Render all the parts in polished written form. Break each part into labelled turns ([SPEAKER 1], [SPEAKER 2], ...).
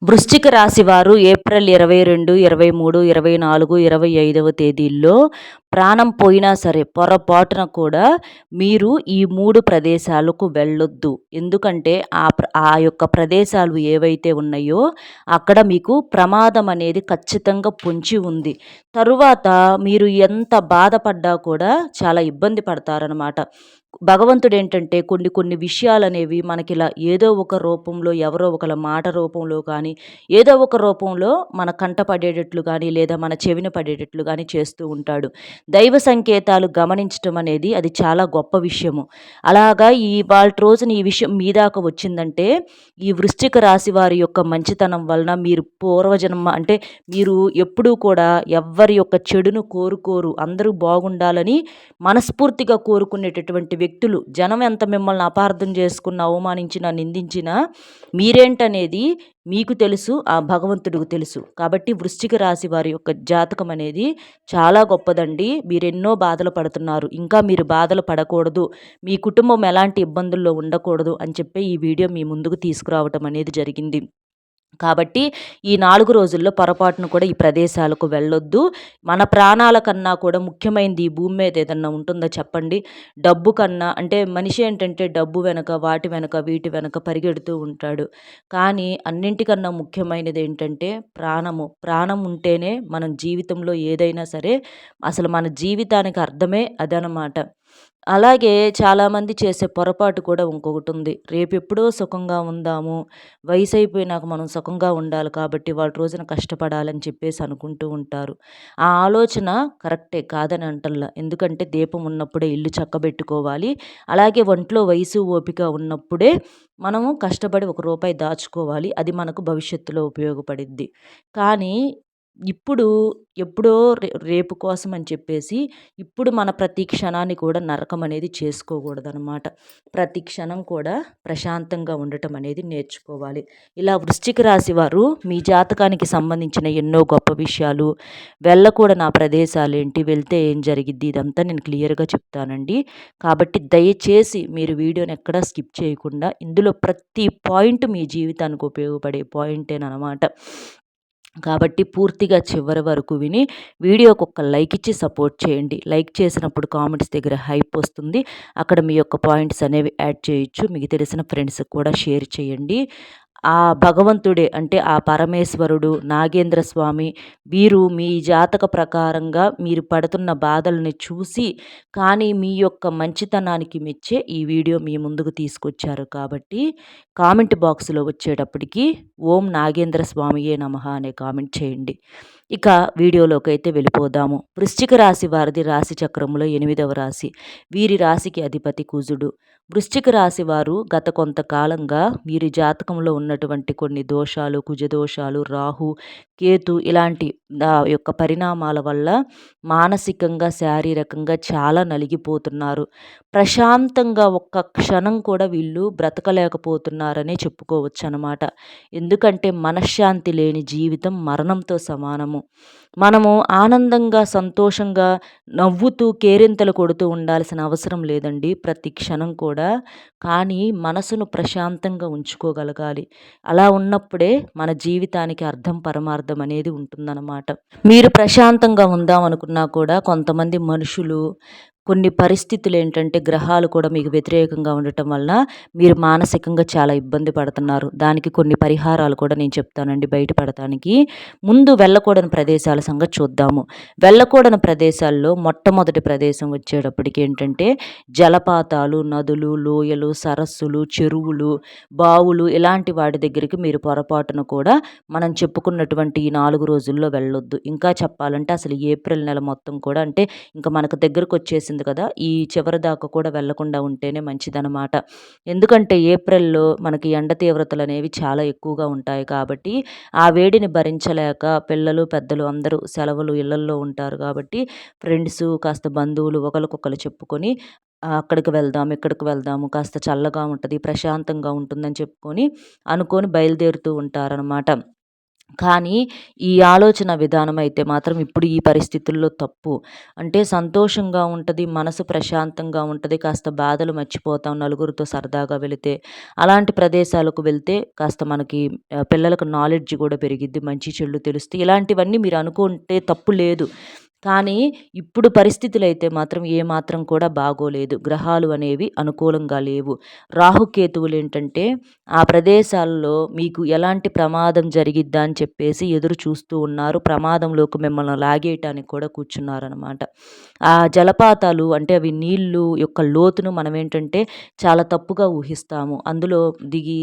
[SPEAKER 1] వృశ్చిక రాశి వారు ఏప్రిల్ 22, 23, 24, 25వ తేదీల్లో ప్రాణం పోయినా సరే పొరపాటున కూడా మీరు ఈ 3 ప్రదేశాలకు వెళ్ళొద్దు. ఎందుకంటే ఆ యొక్క ప్రదేశాలు ఏవైతే ఉన్నాయో అక్కడ మీకు ప్రమాదం అనేది ఖచ్చితంగా పొంచి ఉంది. తరువాత మీరు ఎంత బాధపడ్డా కూడా చాలా ఇబ్బంది పడతారనమాట. భగవంతుడేంటంటే కొన్ని కొన్ని విషయాలనేవి మనకిలా ఏదో ఒక రూపంలో ఎవరో ఒకళ్ళ మాట రూపంలో కానీ, ఏదో ఒక రూపంలో మన కంట పడేటట్లు గానీ, లేదా మన చెవిన పడేటట్లు గానీ చేస్తూ ఉంటాడు. దైవ సంకేతాలు గమనించటం అనేది అది చాలా గొప్ప విషయము. అలాగా ఇవాల్టి రోజున ఈ విషయం మీ దాకా వచ్చిందంటే, ఈ వృశ్చిక రాశి వారి యొక్క మంచితనం వలన మీరు పూర్వజన్మ అంటే మీరు ఎప్పుడూ కూడా ఎవ్వరి యొక్క చెడును కోరుకోరు. అందరూ బాగుండాలని మనస్ఫూర్తిగా కోరుకునేటటువంటి వ్యక్తులు. జనం ఎంత మిమ్మల్ని అపార్థం చేసుకున్నా, అవమానించినా, నిందించినా మీరేంటనేది మీకు తెలుసు. ఆ భగవంతుడికి తెలుసు. కాబట్టి వృశ్చిక రాశి వారి యొక్క జాతకం అనేది చాలా గొప్పదండి. మీరెన్నో బాధలు పడుతున్నారు. ఇంకా మీరు బాధలు పడకూడదు. మీ కుటుంబం ఎలాంటి ఇబ్బందుల్లో ఉండకూడదు అని చెప్పి ఈ వీడియో మీ ముందుకు తీసుకురావటం అనేది జరిగింది. కాబట్టి ఈ 4 రోజుల్లో పొరపాటున కూడా ఈ ప్రదేశాలకు వెళ్ళొద్దు. మన ప్రాణాల కన్నా కూడా ముఖ్యమైనది ఈ భూమి మీద ఏదన్నా ఉంటుందా చెప్పండి? డబ్బు కన్నా అంటే మనిషి ఏంటంటే డబ్బు వెనక, వాటి వెనక, వీటి వెనక పరిగెడుతూ ఉంటాడు. కానీ అన్నింటికన్నా ముఖ్యమైనది ఏంటంటే ప్రాణము. ప్రాణం ఉంటేనే మనం జీవితంలో ఏదైనా సరే అసలు మన జీవితానికి అర్థమే అదనమాట. అలాగే చాలామంది చేసే పొరపాటు కూడా ఇంకొకటుంది. రేపెప్పుడో సుఖంగా ఉందాము, వయసైపోయినాక మనం సుఖంగా ఉండాలి కాబట్టి వాళ్ళ రోజున కష్టపడాలని చెప్పేసి అనుకుంటూ ఉంటారు. ఆ ఆలోచన కరెక్టే కాదని అంటల్లా. ఎందుకంటే దీపం ఉన్నప్పుడే ఇల్లు చక్కబెట్టుకోవాలి. అలాగే ఒంట్లో వయసు, ఓపిక ఉన్నప్పుడే మనము కష్టపడి ఒక రూపాయి దాచుకోవాలి. అది మనకు భవిష్యత్తులో ఉపయోగపడిద్ది. కానీ ఇప్పుడు ఎప్పుడో రేపు కోసం అని చెప్పేసి ఇప్పుడు మన ప్రతి క్షణాన్ని కూడా నరకం అనేది చేసుకోకూడదనమాట. ప్రతి క్షణం కూడా ప్రశాంతంగా ఉండటం అనేది నేర్చుకోవాలి. ఇలా వృశ్చిక రాశి వారు మీ జాతకానికి సంబంధించిన ఎన్నో గొప్ప విషయాలు, వెళ్ళకూడని ఆ ప్రదేశాలేంటి, వెళ్తే ఏం జరిగిద్ది ఇదంతా నేను క్లియర్‌గా చెప్తానండి. కాబట్టి దయచేసి మీరు వీడియోని ఎక్కడా స్కిప్ చేయకుండా ఇందులో ప్రతి పాయింట్ మీ జీవితానికి ఉపయోగపడే పాయింటేననమాట. కాబట్టి పూర్తిగా చివరి వరకు విని వీడియోకి ఒక లైక్ ఇచ్చి సపోర్ట్ చేయండి. లైక్ చేసినప్పుడు కామెంట్స్ దగ్గర హైప్ వస్తుంది. అక్కడ మీ యొక్క పాయింట్స్ అనేవి యాడ్ చేయొచ్చు. మీకు తెలిసిన ఫ్రెండ్స్‌కి కూడా షేర్ చేయండి. ఆ భగవంతుడే అంటే ఆ పరమేశ్వరుడు, నాగేంద్ర స్వామి వీరు మీ జాతక ప్రకారంగా మీరు పడుతున్న బాధల్ని చూసి కానీ మీ యొక్క మంచితనానికి మెచ్చే ఈ వీడియో మీ ముందుకు తీసుకొచ్చారు కాబట్టి కామెంట్ బాక్స్‌లో వచ్చేటప్పటికి ఓం నాగేంద్ర స్వామియే నమః అనే కామెంట్ చేయండి. ఇక వీడియోలోకైతే వెళ్ళిపోదాము. వృశ్చిక రాశి వారిది రాశి చక్రంలో 8వ రాశి. వీరి రాశికి అధిపతి కుజుడు. వృశ్చిక రాశి వారు గత కొంతకాలంగా వీరి జాతకంలో ఉన్నటువంటి కొన్ని దోషాలు, కుజదోషాలు, రాహు, కేతు ఇలాంటి యొక్క పరిణామాల వల్ల మానసికంగా, శారీరకంగా చాలా నలిగిపోతున్నారు. ప్రశాంతంగా ఒక్క క్షణం కూడా వీళ్ళు బ్రతకలేకపోతున్నారనే చెప్పుకోవచ్చనమాట. ఎందుకంటే మనశ్శాంతి లేని జీవితం మరణంతో సమానము. మనము ఆనందంగా, సంతోషంగా, నవ్వుతూ, కేరింతలు కొడుతూ ఉండాల్సిన అవసరం లేదండి ప్రతి క్షణం కూడా. కానీ మనసును ప్రశాంతంగా ఉంచుకోగలగాలి. అలా ఉన్నప్పుడే మన జీవితానికి అర్థం, పరమార్థం అనేది ఉంటుందన్నమాట. మీరు ప్రశాంతంగా ఉందాం అనుకున్నా కూడా కొంతమంది మనుషులు కొన్ని పరిస్థితులేంటంటే గ్రహాలు కూడా మీకు వ్యతిరేకంగా ఉండటం వలన మీరు మానసికంగా చాలా ఇబ్బంది పడుతున్నారు. దానికి కొన్ని పరిహారాలు కూడా నేను చెప్తానండి బయటపడటానికి. ముందు వెళ్ళకూడని ప్రదేశాల సంగతి చూద్దాము. వెళ్ళకూడని ప్రదేశాల్లో మొట్టమొదటి ప్రదేశం వచ్చేటప్పటికి ఏంటంటే జలపాతాలు, నదులు, లోయలు, సరస్సులు, చెరువులు, బావులు ఇలాంటి వాటి దగ్గరికి మీరు పొరపాటున కూడా మనం చెప్పుకున్నటువంటి ఈ 4 రోజుల్లో వెళ్ళొద్దు. ఇంకా చెప్పాలంటే అసలు ఏప్రిల్ నెల మొత్తం కూడా అంటే ఇంకా మనకు దగ్గరకొచ్చేసింది కదా! ఈ చివరి దాకా కూడా వెళ్ళకుండా ఉంటేనే మంచిదనమాట. ఎందుకంటే ఏప్రిల్‌లో మనకి ఎండ తీవ్రతలనేవి చాలా ఎక్కువగా ఉంటాయి కాబట్టి, ఆ వేడిని భరించలేక పిల్లలు, పెద్దలు అందరూ సెలవులు ఇళ్లల్లో ఉంటారు కాబట్టి, ఫ్రెండ్సు కాస్త బంధువులు ఒకళ్ళకొకళ్ళు చెప్పుకొని అక్కడికి వెళ్దాం, ఇక్కడికి వెళ్దాము, కాస్త చల్లగా ఉంటది, ప్రశాంతంగా ఉంటుందని చెప్పుకొని, అనుకోని బయలుదేరుతూ ఉంటారనమాట. కానీ ఈ ఆలోచన విధానం అయితే మాత్రం ఇప్పుడు ఈ పరిస్థితుల్లో తప్పు. అంటే సంతోషంగా ఉంటది, మనసు ప్రశాంతంగా ఉంటది, కాస్త బాధలు మర్చిపోతాం నలుగురితో సరదాగా వెళితే. అలాంటి ప్రదేశాలకు వెళ్తే కాస్త మనకి పిల్లలకు నాలెడ్జ్ గూడా పెరిగిద్ది, మంచి చెడులు తెలుస్తాయి. ఇలాంటివన్నీ మీరు అనుకుంటే తప్పు లేదు. కానీ ఇప్పుడు పరిస్థితులైతే మాత్రం ఏమాత్రం కూడా బాగోలేదు. గ్రహాలు అనేవి అనుకూలంగా లేవు. రాహుకేతువులేంటంటే ఆ ప్రదేశాల్లో మీకు ఎలాంటి ప్రమాదం జరిగిద్దా అని చెప్పేసి ఎదురు చూస్తూ ఉన్నారు. ప్రమాదంలోకి మిమ్మల్ని లాగేయటానికి కూడా కూర్చున్నారనమాట. ఆ జలపాతాలు అంటే అవి నీళ్ళు యొక్క లోతును మనమేంటంటే చాలా తప్పుగా ఊహిస్తాము. అందులో దిగి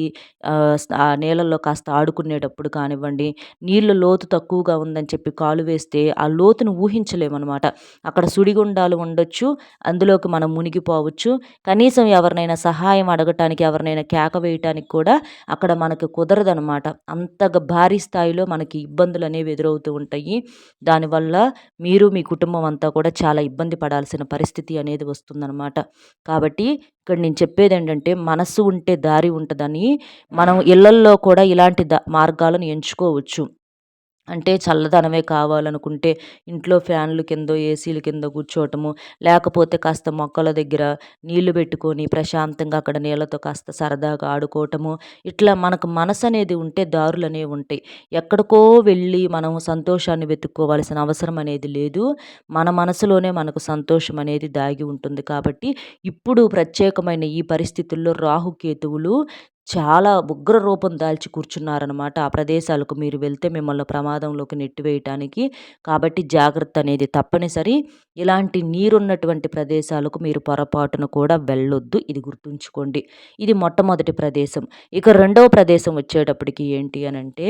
[SPEAKER 1] ఆ నీళ్ళల్లో కాస్త ఆడుకునేటప్పుడు కానివ్వండి, నీళ్ళు లోతు తక్కువగా ఉందని చెప్పి కాలు వేస్తే ఆ లోతును ఊహించలేమనమాట. అక్కడ సుడిగుండాలు ఉండొచ్చు. అందులోకి మనం మునిగిపోవచ్చు. కనీసం ఎవరినైనా సహాయం అడగటానికి, ఎవరినైనా కేక వేయటానికి కూడా అక్కడ మనకు కుదరదనమాట. అంతగా భారీ స్థాయిలో మనకి ఇబ్బందులనేవి ఎదురవుతూ ఉంటాయి. దానివల్ల మీరు, మీ కుటుంబం అంతా కూడా చాలా ఇబ్బంది పడాల్సిన పరిస్థితి అనేది వస్తుందనమాట. కాబట్టి ఇక్కడ నేను చెప్పేదేంటంటే మనస్సు ఉంటే దారి ఉంటదని మనం ఇళ్లల్లో కూడా ఇలాంటి మార్గాలను ఎంచుకోవచ్చు. అంటే చల్లదనమే కావాలనుకుంటే ఇంట్లో ఫ్యాన్‌లు కిందో, ఏసీల కిందో కూర్చోవటము, లేకపోతే కాస్త మొక్కల దగ్గర నీళ్లు పెట్టుకొని ప్రశాంతంగా అక్కడ నీళ్ళతో కాస్త సరదాగా ఆడుకోవటము. ఇట్లా మనకు మనసనేది ఉంటే దారులనేవి ఉంటాయి. ఎక్కడికో వెళ్ళి మనం సంతోషాన్ని వెతుక్కోవాల్సిన అవసరం అనేది లేదు. మన మనసులోనే మనకు సంతోషం అనేది దాగి ఉంటుంది. కాబట్టి ఇప్పుడు ప్రత్యేకమైన ఈ పరిస్థితుల్లో రాహుకేతువులు చాలా ఉగ్ర రూపం దాల్చి కూర్చున్నారనమాట. ఆ ప్రదేశాలకు మీరు వెళ్తే మిమ్మల్ని ప్రమాదంలోకి నెట్టివేయటానికి. కాబట్టి జాగ్రత్త అనేది తప్పనిసరి. ఇలాంటి నీరున్నటువంటి ప్రదేశాలకు మీరు పొరపాటున కూడా వెళ్ళొద్దు. ఇది గుర్తుంచుకోండి. ఇది మొట్టమొదటి ప్రదేశం. ఇక రెండవ ప్రదేశం వచ్చేటప్పటికి ఏంటి అనంటే,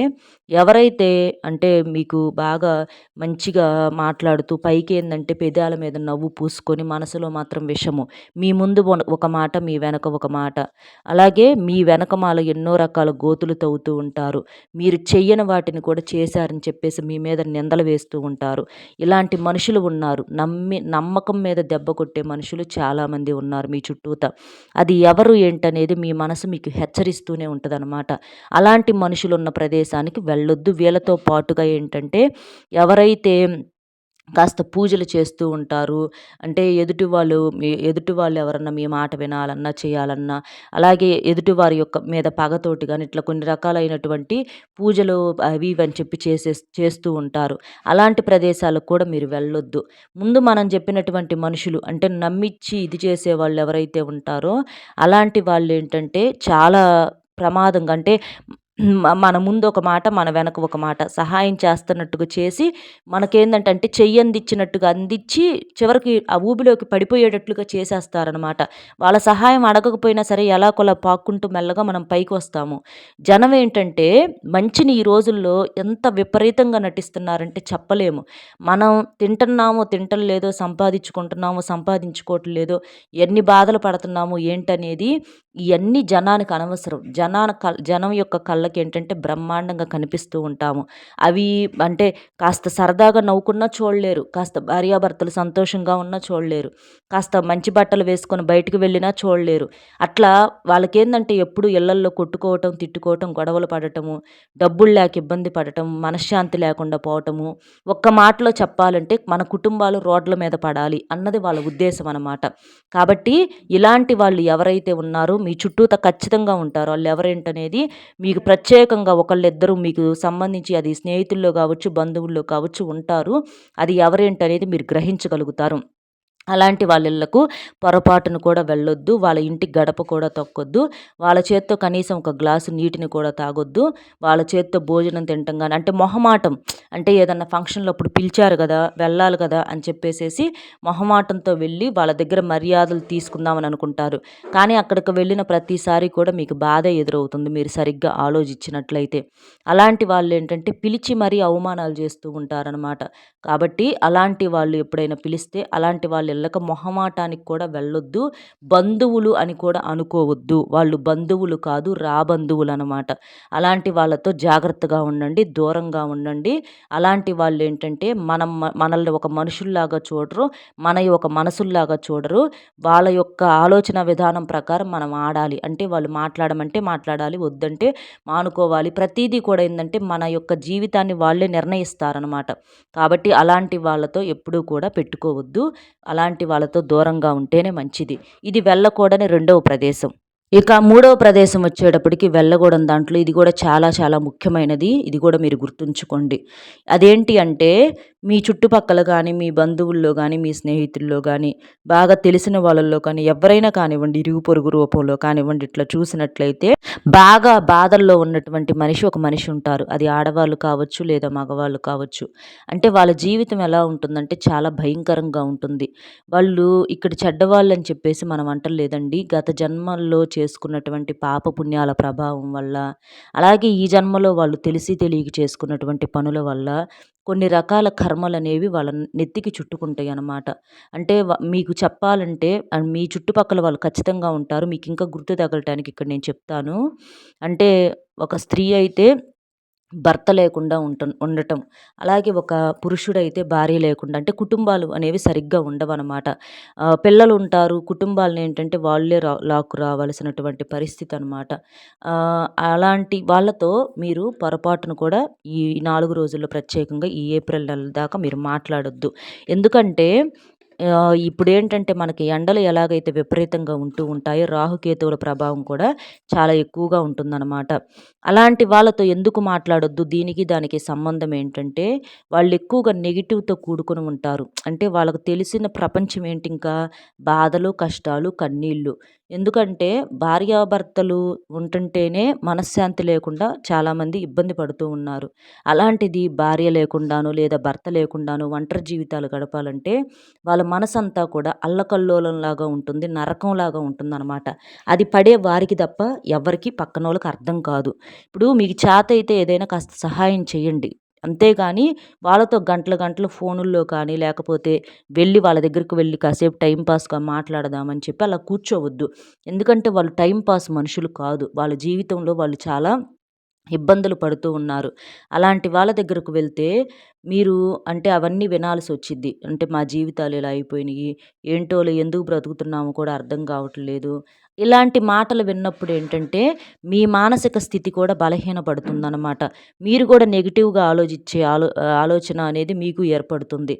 [SPEAKER 1] ఎవరైతే అంటే మీకు బాగా మంచిగా మాట్లాడుతూ పైకేందంటే పెదాల మీద నవ్వు పూసుకొని మనసులో మాత్రం విషము. మీ ముందు ఒక మాట, మీ వెనక ఒక మాట. అలాగే మీ వెనకమాల ఎన్నో రకాల గోతులు తవ్వుతూ ఉంటారు. మీరు చెయ్యని వాటిని కూడా చేశారని చెప్పేసి మీ మీద నిందలు వేస్తూ ఉంటారు. ఇలాంటి మనుషులు ఉన్నారు. నమ్మకం మీద దెబ్బ కొట్టే మనుషులు చాలామంది ఉన్నారు మీ చుట్టూత. అది ఎవరు ఏంటనేది మీ మనసు మీకు హెచ్చరిస్తూనే ఉంటదనమాట. అలాంటి మనుషులున్న ప్రదేశానికి వెళ్ళొద్దు. వీళ్ళతో పాటుగా ఏంటంటే ఎవరైతే కాస్త పూజలు చేస్తూ ఉంటారు. అంటే ఎదుటి వాళ్ళు ఎవరన్నా మీ మాట వినాలన్నా, చేయాలన్నా, అలాగే ఎదుటివారి యొక్క మీద పగతోటి గాని ఇట్లా కొన్ని రకాలైనటువంటి పూజలు అవి ఇవి అని చెప్పి చేస్తూ ఉంటారు. అలాంటి ప్రదేశాలకు కూడా మీరు వెళ్ళొద్దు. ముందు మనం చెప్పినటువంటి మనుషులు అంటే నమ్మిచ్చి ఇది చేసేవాళ్ళు ఎవరైతే ఉంటారో అలాంటి వాళ్ళేంటంటే చాలా ప్రమాదంగా అంటే మన ముందు ఒక మాట, మన వెనక ఒక మాట సహాయం చేస్తున్నట్టుగా చేసి మనకేందంటే అంటే చెయ్యందిచ్చినట్టుగా అందిచ్చి చివరికి ఆ ఊబిలోకి పడిపోయేటట్లుగా చేసేస్తారనమాట. వాళ్ళ సహాయం అడగకపోయినా సరే ఎలాగోలా పాక్కుంటూ మెల్లగా మనం పైకొస్తాము. జనం ఏంటంటే మంచిని ఈ రోజుల్లో ఎంత విపరీతంగా నటిస్తున్నారంటే చెప్పలేము. మనం తింటున్నామో తింటంలేదో, సంపాదించుకుంటున్నామో సంపాదించుకోవట్లేదో, ఎన్ని బాధలు పడుతున్నాము ఏంటనేది ఇయన్నీ జనానికి అనవసరం. జనం యొక్క కళ్ళకేంటంటే బ్రహ్మాండంగా కనిపిస్తూ ఉంటాము. అవి అంటే కాస్త సరదాగా నవ్వుకున్నా చూడలేరు. కాస్త భార్యాభర్తలు సంతోషంగా ఉన్నా చూడలేరు. కాస్త మంచి బట్టలు వేసుకొని బయటికి వెళ్ళినా చూడలేరు. అట్లా వాళ్ళకేందంటే ఎప్పుడు ఇళ్లల్లో కొట్టుకోవటం, తిట్టుకోవటం, గొడవలు పడటము, డబ్బులు లేక ఇబ్బంది పడటం, మనశ్శాంతి లేకుండా పోవటము. ఒక్క మాటలో చెప్పాలంటే మన కుటుంబాలు రోడ్ల మీద పడాలి అన్నది వాళ్ళ ఉద్దేశం అనమాట. కాబట్టి ఇలాంటి వాళ్ళు ఎవరైతే ఉన్నారో మీ చుట్టూత ఖచ్చితంగా ఉంటారు. ఆళ్ళెవరేంటనేది మీకు ప్రత్యేకంగా ఒకళ్ళిద్దరు మీకు సంబంధించి అది స్నేహితుల్లో కావచ్చు, బంధువుల్లో కావచ్చు ఉంటారు. అది ఎవరేంటనేది మీరు గ్రహించగలుగుతారు. అలాంటి వాళ్ళ ఇళ్ళకు పొరపాటున కూడా వెళ్ళొద్దు. వాళ్ళ ఇంటి గడప కూడా తొక్కొద్దు. వాళ్ళ చేత్తో కనీసం ఒక గ్లాసు నీటిని కూడా తాగొద్దు. వాళ్ళ చేత్తో భోజనం తినటం గాని అంటే మొహమాటం అంటే ఏదన్నా ఫంక్షన్‌లో అప్పుడు పిలిచారు గదా! వెళ్ళాలి గదా! అని చెప్పేసేసి మొహమాటంతో వెళ్ళి వాళ్ళ దగ్గర మర్యాదలు తీసుకుందామని అనుకుంటారు. కానీ అక్కడికి వెళ్ళిన ప్రతిసారి కూడా మీకు బాధే ఎదురవుతుంది మీరు సరిగ్గా ఆలోచించినట్లయితే. అలాంటి వాళ్ళేంటంటే పిలిచి మరీ అవమానాలు చేస్తూ ఉంటారనమాట. కాబట్టి అలాంటి వాళ్ళు ఎప్పుడైనా పిలిస్తే అలాంటి వాళ్ళు ఇళ్ళకి మొహమాటానికి కూడా వెళ్ళొద్దు. బంధువులు అని కూడా అనుకోవద్దు. వాళ్ళు బంధువులు కాదు, రాబంధువులనమాట. అలాంటి వాళ్ళతో జాగ్రత్తగా ఉండండి. దూరంగా ఉండండి. అలాంటి వాళ్ళేంటంటే మనల్ని ఒక మనుషుల్లాగా చూడరు. మనయి ఒక మనసుల్లాగా చూడరు. వాళ్ళ యొక్క ఆలోచన విధానం ప్రకారం మనం ఆడాలి. అంటే వాళ్ళు మాట్లాడమంటే మాట్లాడాలి. వద్దంటే మానుకోవాలి. ప్రతీదీ కూడా ఏందంటే మన యొక్క జీవితాన్ని వాళ్ళే నిర్ణయిస్తారనమాట. కాబట్టి అలాంటి వాళ్ళతో ఎప్పుడూ కూడా పెట్టుకోవద్దు. అలాంటి వాళ్ళతో దూరంగా ఉంటేనే మంచిది. ఇది వెళ్ళకూడని రెండవ ప్రదేశం. ఇక మూడవ ప్రదేశం వచ్చేటప్పటికి వెళ్ళగూడని దాంట్లో ఇది కూడా చాలా చాలా ముఖ్యమైనది. ఇది కూడా మీరు గుర్తుంచుకోండి. అదేంటి అంటే మీ చుట్టుపక్కల గానీ, మీ బంధువుల్లో గానీ, మీ స్నేహితుల్లో గానీ, బాగా తెలిసిన వాళ్ళలో కానీ ఎవ్వరైనా కానివ్వండి, ఇరుగు పొరుగు రూపంలో కానివ్వండి, ఇట్లా చూసినట్లయితే బాగా బాధల్లో ఉన్నటువంటి ఒక మనిషి ఉంటారు. అది ఆడవాళ్ళు కావచ్చు, లేదా మగవాళ్ళు కావచ్చు. అంటే వాళ్ళ జీవితం ఎలా ఉంటుందంటే చాలా భయంకరంగా ఉంటుంది. వాళ్ళు ఇక్కడ చెడ్డవాళ్ళని చెప్పేసి మనం అంటలేదండి. గత జన్మల్లో చేసుకున్నటువంటి పాపపుణ్యాల ప్రభావం వల్ల, అలాగే ఈ జన్మలో వాళ్ళు తెలిసి తెలియక చేసుకున్నటువంటి పనుల వల్ల కొన్ని రకాల కర్మలనేవి వాళ్ళ నెత్తికి చుట్టుకుంటాయన్నమాట. అంటే మీకు చెప్పాలంటే మీ చుట్టుపక్కల వాళ్ళు ఖచ్చితంగా ఉంటారు. మీకింకా గుర్తు తగలటానికి ఇక్కడ నేను చెప్తాను. అంటే ఒక స్త్రీ అయితే భర్త లేకుండా ఉండటం. అలాగే ఒక పురుషుడైతే భార్య లేకుండా అంటే కుటుంబాలు అనేవి సరిగ్గా ఉండవనమాట. పిల్లలుంటారు. కుటుంబాలనేంటంటే వాళ్ళే లాక్కు రావాల్సినటువంటి పరిస్థితనమాట. అలాంటి వాళ్ళతో మీరు పొరపాటున కూడా ఈ 4 రోజుల్లో ప్రత్యేకంగా ఈ ఏప్రిల్ నెల దాకా మీరు మాట్లాడొద్దు. ఎందుకంటే ఇప్పుడేంటంటే మనకి ఎండలు ఎలాగైతే విపరీతంగా ఉంటూ ఉంటాయో, రాహుకేతువుల ప్రభావం కూడా చాలా ఎక్కువగా ఉంటుందన్నమాట. అలాంటి వాళ్ళతో ఎందుకు మాట్లాడొద్దు? దీనికి దానికి సంబంధం ఏంటంటే, వాళ్ళు ఎక్కువగా నెగెటివ్‌తో కూడుకొని ఉంటారు. అంటే వాళ్ళకి తెలిసిన ప్రపంచం ఏంటి ఇంకా బాధలు, కష్టాలు, కన్నీళ్ళు. ఎందుకంటే భార్యాభర్తలు ఉంటుంటేనే మనశ్శాంతి లేకుండా చాలామంది ఇబ్బంది పడుతూ ఉన్నారు. అలాంటిది భార్య లేకుండాను, లేదా భర్త లేకుండాను ఒంటరి జీవితాలు గడపాలంటే వాళ్ళ మనసంతా కూడా అల్లకల్లోలంలాగా ఉంటుంది. నరకంలాగా ఉంటుందనమాట. అది పడే వారికి తప్ప ఎవ్వరికీ పక్కనోళ్ళకి అర్థం కాదు. ఇప్పుడు మీకు చేతైతే ఏదైనా కాస్త సహాయం చేయండి. అంతేగాని వాళ్ళతో గంటలు గంటలు ఫోనుల్లో కానీ, లేకపోతే వాళ్ళ దగ్గరికి వెళ్లి కాసేపు టైమ్ పాస్‌గా మాట్లాడదామని చెప్పి అలా కూర్చోవద్దు. ఎందుకంటే వాళ్ళు టైమ్ పాస్ మనుషులు కాదు. వాళ్ళ జీవితంలో వాళ్ళు చాలా ఇబ్బందులు పడుతూ ఉన్నారు. అలాంటి వాళ్ళ దగ్గరకు వెళ్తే మీరు అంటే అవన్నీ వినాల్సొచ్చిద్ది. అంటే మా జీవితాలు ఇలా అయిపోయినియి. ఏంటోలే ఎందుకు బ్రతుకుతున్నామో కూడా అర్థం కావట్లేదు. ఇలాంటి మాటలు విన్నప్పుడు ఏంటంటే మీ మానసిక స్థితి కూడా బలహీనపడుతుందనమాట. మీరు కూడా నెగెటివ్‌గా ఆలోచించే ఆలోచన అనేది మీకు ఏర్పడుతుంది.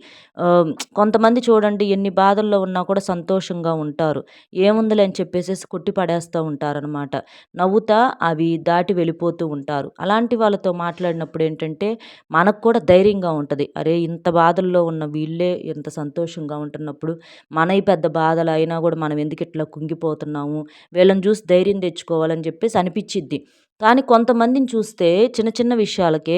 [SPEAKER 1] కొంతమంది చూడండి ఎన్ని బాధల్లో ఉన్నా కూడా సంతోషంగా ఉంటారు. ఏముందిలే అని చెప్పేసేసి కొట్టి పడేస్తా ఉంటారనమాట. నవ్వుతా అవి దాటి వెళ్ళిపోతూ ఉంటారు. అలాంటి వాళ్ళతో మాట్లాడినప్పుడు ఏంటంటే మనకు కూడా ధైర్యంగా ఉంటది. అరే! ఇంత బాధల్లో ఉన్న వీళ్ళే ఇంత సంతోషంగా ఉంటున్నప్పుడు మనయి పెద్ద బాధలయినా గూడా మనం ఎందుకిట్లా కుంగిపోతున్నాము, వీళ్ళని చూసి ధైర్యం తెచ్చుకోవాలని చెప్పేసి అనిపిచ్చిద్ది. కానీ కొంతమందిని చూస్తే చిన్న చిన్న విషయాలకే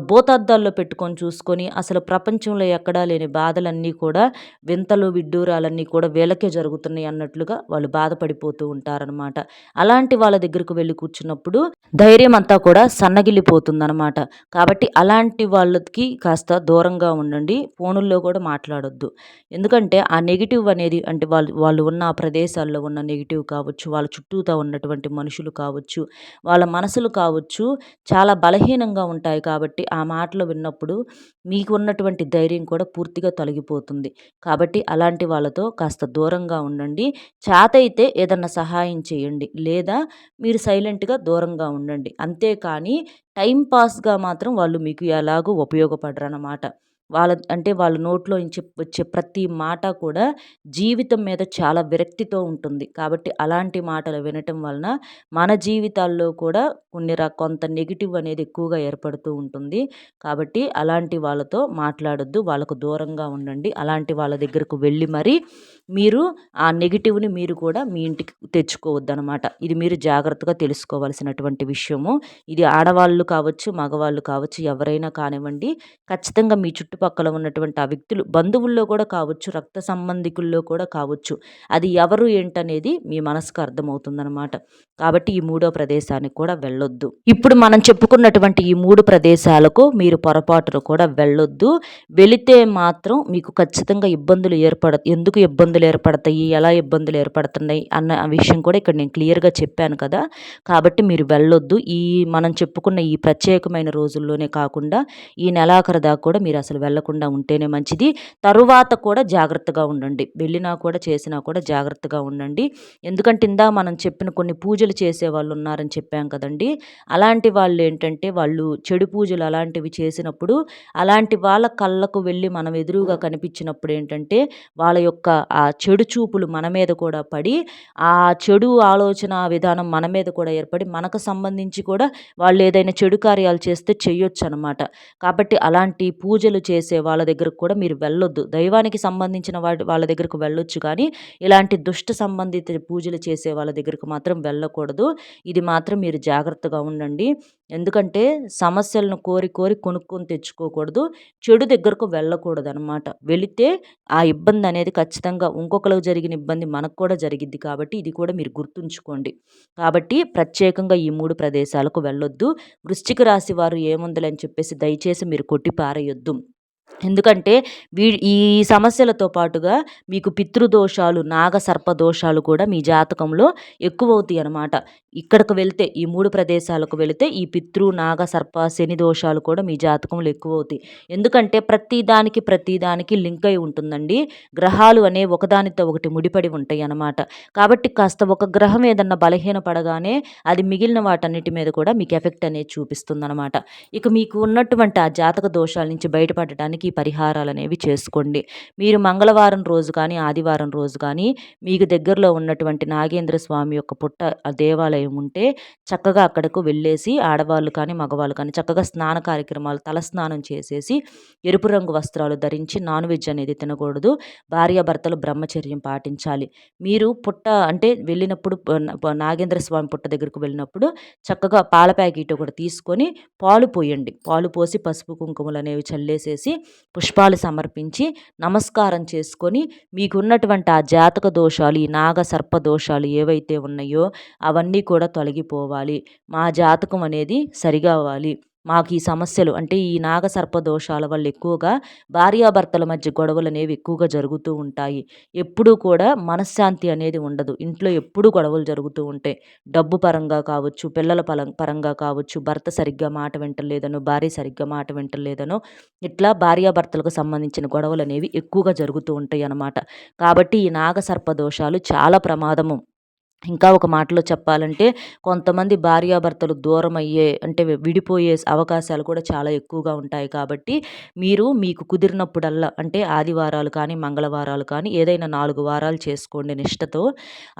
[SPEAKER 1] భూతద్దాల్లో పెట్టుకొని చూసుకొని అసలు ప్రపంచంలో ఎక్కడా లేని బాధలన్నీ కూడా వింతలు, విడ్డూరాలన్నీ కూడా వీళ్ళకే జరుగుతున్నాయి అన్నట్లుగా వాళ్ళు బాధపడిపోతూ ఉంటారనమాట. అలాంటి వాళ్ళ దగ్గరకు వెళ్లి కూర్చున్నప్పుడు ధైర్యం అంతా కూడా సన్నగిల్లిపోతుందనమాట. కాబట్టి అలాంటి వాళ్ళకి కాస్త దూరంగా ఉండండి. ఫోనుల్లో కూడా మాట్లాడొద్దు. ఎందుకంటే ఆ నెగెటివ్ అనేది అంటే వాళ్ళు వాళ్ళు ఉన్న ఆ ప్రదేశాల్లో ఉన్న నెగెటివ్ కావచ్చు, వాళ్ళ చుట్టూతా ఉన్నటువంటి మనుషులు కావచ్చు, వాళ్ళ మనసులు కావచ్చు చాలా బలహీనంగా ఉంటాయి కాబట్టి ఆ మాటలు విన్నప్పుడు మీకు ఉన్నటువంటి ధైర్యం కూడా పూర్తిగా తొలగిపోతుంది. కాబట్టి అలాంటి వాళ్ళతో కాస్త దూరంగా ఉండండి. చేతైతే ఏదన్నా సహాయం చేయండి. లేదా మీరు సైలెంట్‌గా దూరంగా ఉండండి. అంతేకానీ టైమ్ పాస్‌గా మాత్రం వాళ్ళు మీకు ఎలాగూ ఉపయోగపడరనమాట. అంటే వాళ్ళ నోట్లో నుంచి వచ్చే ప్రతి మాట కూడా జీవితం మీద చాలా విరక్తితో ఉంటుంది. కాబట్టి అలాంటి మాటలు వినటం వలన మన జీవితాల్లో కూడా కొంత నెగెటివ్ అనేది ఎక్కువగా ఏర్పడుతూ ఉంటుంది. కాబట్టి అలాంటి వాళ్ళతో మాట్లాడొద్దు. వాళ్ళకు దూరంగా ఉండండి. అలాంటి వాళ్ళ దగ్గరకు వెళ్ళి మరి మీరు ఆ నెగెటివ్‌ని మీరు కూడా మీ ఇంటికి తెచ్చుకోవద్దనమాట. ఇది మీరు జాగ్రత్తగా తెలుసుకోవాల్సినటువంటి విషయము. ఇది ఆడవాళ్ళు కావచ్చు, మగవాళ్ళు కావచ్చు ఎవరైనా కానివ్వండి. ఖచ్చితంగా మీ చుట్టుపక్కల ఉన్నటువంటి ఆ వ్యక్తులు బంధువుల్లో కూడా కావచ్చు, రక్త సంబంధికుల్లో కూడా కావచ్చు. అది ఎవరు ఏంటనేది మీ మనసుకు అర్థమవుతుందనమాట. కాబట్టి ఈ మూడో ప్రదేశానికి కూడా వెళ్ళొద్దు. ఇప్పుడు మనం చెప్పుకున్నటువంటి ఈ 3 ప్రదేశాలకు మీరు పొరపాటున కూడా వెళ్ళొద్దు. వెళితే మాత్రం మీకు ఖచ్చితంగా ఎందుకు ఇబ్బందులు ఏర్పడతాయి, ఎలా ఇబ్బందులు ఏర్పడుతున్నాయి అన్న విషయం కూడా ఇక్కడ నేను క్లియర్‌గా చెప్పాను కదా! కాబట్టి మీరు వెళ్ళొద్దు. మనం చెప్పుకున్న ఈ ప్రత్యేకమైన రోజుల్లోనే కాకుండా ఈ నెలాఖరు దాకా కూడా మీరు అసలు వెళ్ళకుండా ఉంటేనే మంచిది. తరువాత కూడా జాగ్రత్తగా ఉండండి. వెళ్ళినా కూడా చేసినా కూడా జాగ్రత్తగా ఉండండి. ఎందుకంటే మనం చెప్పిన కొన్ని పూజలు చేసేవాళ్ళు ఉన్నారని చెప్పాం కదండీ! అలాంటి వాళ్ళేంటంటే వాళ్ళు చెడు పూజలు అలాంటివి చేసినప్పుడు అలాంటి వాళ్ళ కళ్ళకు వెళ్ళి మనం ఎదురుగా కనిపించినప్పుడు ఏంటంటే వాళ్ళ యొక్క ఆ చెడు చూపులు మన మీద కూడా పడి ఆ చెడు ఆలోచన విధానం మన మీద కూడా ఏర్పడి మనకు సంబంధించి కూడా వాళ్ళు ఏదైనా చెడు కార్యాలు చేస్తే చెయ్యొచ్చనమాట. కాబట్టి అలాంటి పూజలు చేసే వాళ్ళ దగ్గరకు కూడా మీరు వెళ్ళొద్దు. దైవానికి సంబంధించిన వాళ్ళ దగ్గరకు వెళ్ళొచ్చు కానీ ఇలాంటి దుష్ట సంబంధిత పూజలు చేసే వాళ్ళ దగ్గరకు మాత్రం వెళ్ళకూడదు. ఇది మాత్రం మీరు జాగ్రత్తగా ఉండండి. ఎందుకంటే సమస్యలను కోరి కోరి కొనుక్కొని తెచ్చుకోకూడదు. చెడు దగ్గరకు వెళ్ళకూడదనమాట. వెళితే ఆ ఇబ్బంది అనేది ఖచ్చితంగా ఇంకొకళ్ళకి జరిగిన ఇబ్బంది మనకు కూడా జరిగిద్ది కాబట్టి ఇది కూడా మీరు గుర్తుంచుకోండి. కాబట్టి ప్రత్యేకంగా ఈ 3 ప్రదేశాలకు వెళ్ళొద్దు. వృశ్చిక రాశి వారు ఏముందిలే అని చెప్పేసి దయచేసి మీరు కొట్టి పారేయొద్దు. ఎందుకంటే ఈ సమస్యలతో పాటుగా మీకు పితృదోషాలు, నాగసర్ప దోషాలు కూడా మీ జాతకంలో ఎక్కువవుతాయి అన్నమాట. ఇక్కడికి వెళ్తే ఈ 3 ప్రదేశాలకు వెళితే ఈ నాగ, సర్ప, శని దోషాలు కూడా మీ జాతకంలో ఎక్కువవుతాయి. ఎందుకంటే ప్రతిదానికి లింక్ అయి ఉంటుందండి. గ్రహాలు అనేవి ఒకదానితో ఒకటి ముడిపడి ఉంటాయి అన్నమాట. కాబట్టి కాస్త ఒక గ్రహం ఏదన్నా బలహీనపడగానే అది మిగిలిన వాటన్నిటి మీద కూడా మీకు ఎఫెక్ట్ అనేది చూపిస్తుందన్నమాట. ఇక మీకు ఉన్నటువంటి ఆ జాతక దోషాల నుంచి బయటపడటానికి ఈ పరిహారాలనేవి చేసుకోండి. మీరు మంగళవారం రోజు కానీ, ఆదివారం రోజు కానీ మీకు దగ్గరలో ఉన్నటువంటి నాగేంద్ర స్వామి యొక్క దేవాలయం ఉంటే చక్కగా అక్కడకు వెళ్ళేసి ఆడవాళ్ళు కానీ, మగవాళ్ళు కానీ చక్కగా స్నాన కార్యక్రమాలు తలస్నానం చేసేసి ఎరుపు రంగు వస్త్రాలు ధరించి నాన్ వెజ్ అనేది తినకూడదు. భార్యాభర్తలు బ్రహ్మచర్యం పాటించాలి. మీరు అంటే వెళ్ళినప్పుడు నాగేంద్ర స్వామి పుట్ట దగ్గరకు వెళ్ళినప్పుడు చక్కగా పాల ప్యాకెట్ ఒకటి తీసుకొని పాలు పోయండి. పాలు పోసి పసుపు కుంకుమలు అనేవి చల్లేసేసి పుష్పాలు సమర్పించి నమస్కారం చేసుకొని మీకున్నటువంటి ఆ జాతక దోషాలు, ఈ నాగ సర్ప దోషాలు ఏవైతే ఉన్నాయో అవన్నీ కూడా తొలగిపోవాలి. మా జాతకం అనేది సరిగా అవ్వాలి. మాకు ఈ సమస్యలు అంటే ఈ నాగసర్ప దోషాల వల్ల ఎక్కువగా భార్యాభర్తల మధ్య గొడవలు అనేవి ఎక్కువగా జరుగుతూ ఉంటాయి. ఎప్పుడూ కూడా మనశ్శాంతి అనేది ఉండదు. ఇంట్లో ఎప్పుడూ గొడవలు జరుగుతూ ఉంటాయి. డబ్బు పరంగా కావచ్చు, పిల్లల పరంగా కావచ్చు, భర్త సరిగ్గా మాట వింటలేదనో, భార్య సరిగ్గా మాట వింటలేదనో ఇట్లా భార్యాభర్తలకు సంబంధించిన గొడవలు అనేవి ఎక్కువగా జరుగుతూ ఉంటాయి అన్నమాట. కాబట్టి ఈ నాగసర్ప దోషాలు చాలా ప్రమాదము. ఇంకా ఒక మాటలో చెప్పాలంటే కొంతమంది భార్యాభర్తలు దూరం అంటే విడిపోయే అవకాశాలు కూడా చాలా ఎక్కువగా ఉంటాయి. కాబట్టి మీకు కుదిరినప్పుడల్లా అంటే ఆదివారాలు కానీ, మంగళవారాలు కానీ ఏదైనా 4 వారాలు చేసుకోండి నిష్టతో.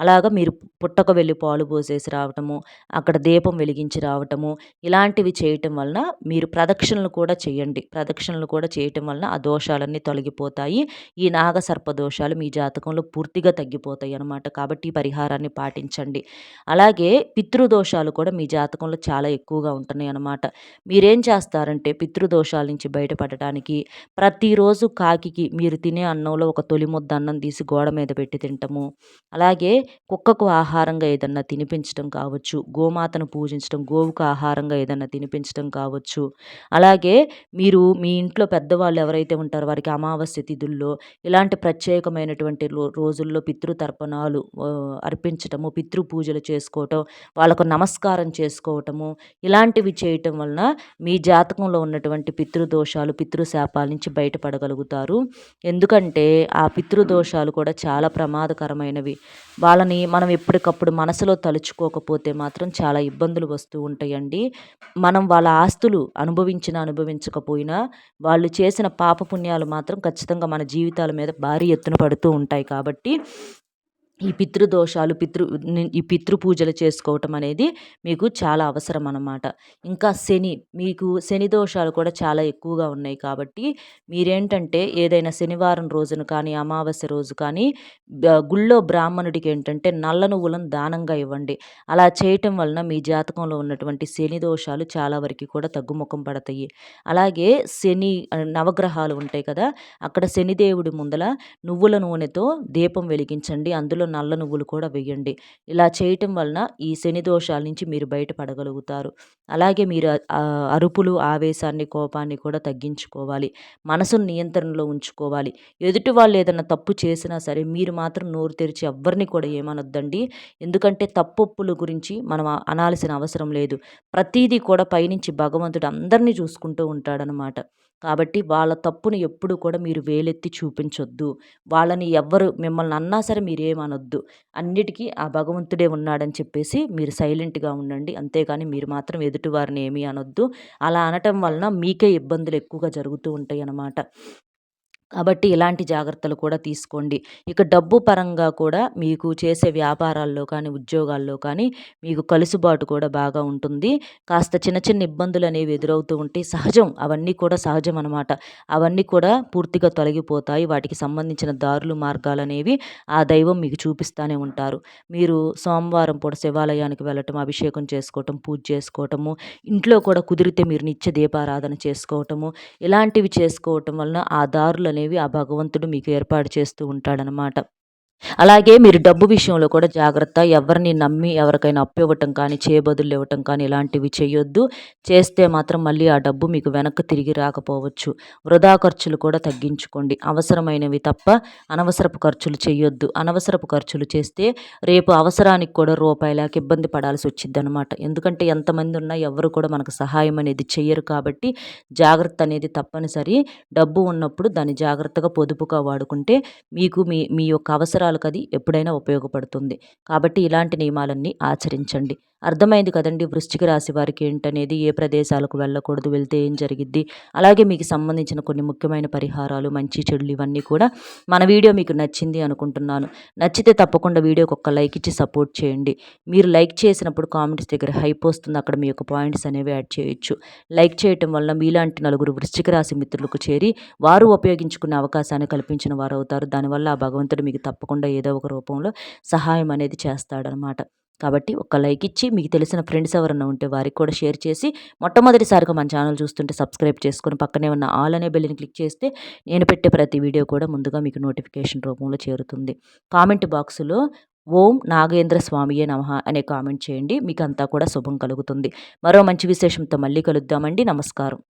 [SPEAKER 1] అలాగా మీరు పుట్టకు వెళ్ళి పాలు పోసేసి రావటము, అక్కడ దీపం వెలిగించి రావటము ఇలాంటివి చేయటం వలన మీరు ప్రదక్షిణలు కూడా చేయండి. ప్రదక్షిణలు కూడా చేయటం వలన ఆ దోషాలన్నీ తొలగిపోతాయి. ఈ నాగసర్ప దోషాలు మీ జాతకంలో పూర్తిగా తగ్గిపోతాయి అన్నమాట. కాబట్టి ఈ పరిహారాన్ని పాటించండి. అలాగే పితృదోషాలు కూడా మీ జాతకంలో చాలా ఎక్కువగా ఉంటున్నాయి అన్నమాట. మీరేం చేస్తారంటే పితృదోషాల నుంచి బయటపడటానికి ప్రతిరోజు కాకికి మీరు తినే అన్నంలో ఒక తొలి ముద్ద అన్నం తీసి గోడ మీద పెట్టి తింటము. అలాగే కుక్కకు ఆహారంగా ఏదన్నా తినిపించడం కావచ్చు, గోమాతను పూజించడం, గోవుకు ఆహారంగా ఏదన్నా తినిపించడం కావచ్చు. అలాగే మీరు మీ ఇంట్లో పెద్దవాళ్ళు ఎవరైతే ఉంటారో వారికి అమావాస్య తిథుల్లో ఇలాంటి ప్రత్యేకమైనటువంటి రోజుల్లో పితృతర్పణాలు అర్పించటము, పితృ పూజలు చేసుకోవటం, వాళ్ళకు నమస్కారం చేసుకోవటము ఇలాంటివి చేయటం వలన మీ జాతకంలో ఉన్నటువంటి పితృదోషాలు, పితృశాపాల నుంచి బయటపడగలుగుతారు. ఎందుకంటే ఆ పితృదోషాలు కూడా చాలా ప్రమాదకరమైనవి. వాళ్ళని మనం ఎప్పటికప్పుడు మనసులో తలుచుకోకపోతే మాత్రం చాలా ఇబ్బందులు వస్తూ ఉంటాయండి. మనం వాళ్ళ ఆస్తులు అనుభవించకపోయినా వాళ్ళు చేసిన పాపపుణ్యాలు మాత్రం ఖచ్చితంగా మన జీవితాల మీద భారీ ఎత్తున పడుతూ ఉంటాయి. కాబట్టి ఈ పితృదోషాలు ఈ పితృ పూజలు చేసుకోవటం అనేది మీకు చాలా అవసరం అన్నమాట. ఇంకా మీకు శని దోషాలు కూడా చాలా ఎక్కువగా ఉన్నాయి కాబట్టి మీరేంటంటే ఏదైనా శనివారం రోజున కానీ, అమావాస్య రోజు కానీ గుళ్ళో బ్రాహ్మణుడికి ఏంటంటే నల్ల నువ్వులను దానంగా ఇవ్వండి. అలా చేయటం వలన మీ జాతకంలో ఉన్నటువంటి శని దోషాలు చాలా వరకి కూడా తగ్గుముఖం పడతాయి. అలాగే నవగ్రహాలు ఉంటాయి కదా! అక్కడ శనిదేవుడి ముందల నువ్వుల నూనెతో దీపం వెలిగించండి. అందులో నల్ల నువ్వులు కూడా వేయండి. ఇలా చేయటం వలన ఈ శని దోషాల నుంచి మీరు బయటపడగలుగుతారు. అలాగే మీరు అరుపులు, ఆవేశాన్ని, కోపాన్ని కూడా తగ్గించుకోవాలి. మనసును నియంత్రణలో ఉంచుకోవాలి. ఎదుటి వాళ్ళు ఏదన్నా తప్పు చేసినా సరే మీరు మాత్రం నోరు తెరిచి ఎవ్వరిని కూడా ఏమనొద్దండి. ఎందుకంటే తప్పొప్పుల గురించి మనం అనాల్సిన అవసరం లేదు. ప్రతీదీ కూడా పైనుంచి భగవంతుడు అందరిని చూసుకుంటూ ఉంటాడనమాట. కాబట్టి వాళ్ళ తప్పుని ఎప్పుడు కూడా మీరు వేలెత్తి చూపించొద్దు. వాళ్ళని మిమ్మల్ని అన్నా సరే మీరేమనొద్దు. అన్నిటికీ ఆ భగవంతుడే ఉన్నాడని చెప్పేసి మీరు సైలెంట్‌గా ఉండండి. అంతేగాని మీరు మాత్రం ఎదుటి వారిని ఏమీ అనొద్దు. అలా అనటం వలన మీకే ఇబ్బందులు ఎక్కువగా జరుగుతూ ఉంటాయన్నమాట. కాబట్టి ఇలాంటి జాగ్రత్తలు కూడా తీసుకోండి. ఇక డబ్బు పరంగా కూడా మీకు చేసే వ్యాపారాల్లో కానీ, ఉద్యోగాల్లో కానీ మీకు కలుసుబాటు కూడా బాగా ఉంటుంది. కాస్త చిన్న చిన్న ఇబ్బందులనేవి ఎదురవుతూ ఉంటే సహజం. అవన్నీ కూడా సహజం అనమాట. అవన్నీ కూడా పూర్తిగా తొలగిపోతాయి. వాటికి సంబంధించిన దారులు, మార్గాలనేవి ఆ దైవం మీకు చూపిస్తానే ఉంటారు. మీరు సోమవారం పూట శివాలయానికి వెళ్ళటం, అభిషేకం చేసుకోవటం, పూజ చేసుకోవటము, ఇంట్లో కూడా కుదిరితే మీరు నిత్య దీపారాధన చేసుకోవటము, ఇలాంటివి చేసుకోవటం వలన ఆ దారులనేవి ఆ భగవంతుడు మీకు ఏర్పాటు చేస్తూ ఉంటాడనమాట. అలాగే మీరు డబ్బు విషయంలో కూడా జాగ్రత్త. ఎవరిని నమ్మి ఎవరికైనా అప్పు ఇవ్వటం కానీ, చేబదులు ఇవ్వటం కానీ ఇలాంటివి చేయొద్దు. చేస్తే మాత్రం మళ్ళీ ఆ డబ్బు మీకు వెనక్కి తిరిగి రాకపోవచ్చు. వృధా ఖర్చులు కూడా తగ్గించుకోండి. అవసరమైనవి తప్ప అనవసరపు ఖర్చులు చేయొద్దు. అనవసరపు ఖర్చులు చేస్తే రేపు అవసరానికి కూడా రూపాయి లేక ఇబ్బంది పడాల్సి వచ్చిద్దనమాట. ఎందుకంటే ఎంతమంది ఉన్నా ఎవ్వరు కూడా మనకు సహాయం అనేది చెయ్యరు కాబట్టి జాగ్రత్త అనేది తప్పనిసరి. డబ్బు ఉన్నప్పుడు దాన్ని జాగ్రత్తగా పొదుపుగా వాడుకుంటే మీకు మీ మీ యొక్క అవసరాలకది ఎప్పుడైనా ఉపయోగపడుతుంది. కాబట్టి ఇలాంటి నియమాలన్నీ ఆచరించండి. అర్థమైంది కదండీ! వృశ్చిక రాశి వారికి ఏంటనేది, ఏ ప్రదేశాలకు వెళ్ళకూడదు, వెళ్తే ఏం జరిగిద్ది, అలాగే మీకు సంబంధించిన కొన్ని ముఖ్యమైన పరిహారాలు, మంచి చెడులు ఇవన్నీ కూడా మన వీడియో మీకు నచ్చింది అనుకుంటున్నాను. నచ్చితే తప్పకుండా వీడియోకి ఒక లైక్ ఇచ్చి సపోర్ట్ చేయండి. మీరు లైక్ చేసినప్పుడు కామెంట్స్ దగ్గర హైప్ వస్తుంది. అక్కడ మీ యొక్క పాయింట్స్ అనేవి యాడ్ చేయొచ్చు. లైక్ చేయటం వల్ల మీలాంటి నలుగురు వృశ్చిక రాశి మిత్రులకు చేరి వారు ఉపయోగించుకునే అవకాశాన్ని కల్పించిన వారవుతారు. దానివల్ల ఆ భగవంతుడు మీకు తప్పకుండా ఏదో ఒక రూపంలో సహాయం అనేది చేస్తాడనమాట. కాబట్టి ఒక లైక్ ఇచ్చి మీకు తెలిసిన ఫ్రెండ్స్ ఎవరన్నా ఉంటే వారికి కూడా షేర్ చేసి, మొట్టమొదటిసారిగా మన ఛానల్ చూస్తుంటే సబ్స్క్రైబ్ చేసుకొని పక్కనే ఉన్న ఆల్ అనే బెల్‌ని క్లిక్ చేస్తే నేను పెట్టే ప్రతి వీడియో కూడా ముందుగా మీకు నోటిఫికేషన్ రూపంలో చేరుతుంది. కామెంట్ బాక్స్‌లో ఓం నాగేంద్ర స్వామియే నమః అనే కామెంట్ చేయండి. మీకంతా కూడా శుభం కలుగుతుంది. మరో మంచి విశేషంతో మళ్ళీ కలుద్దామండి. నమస్కారం.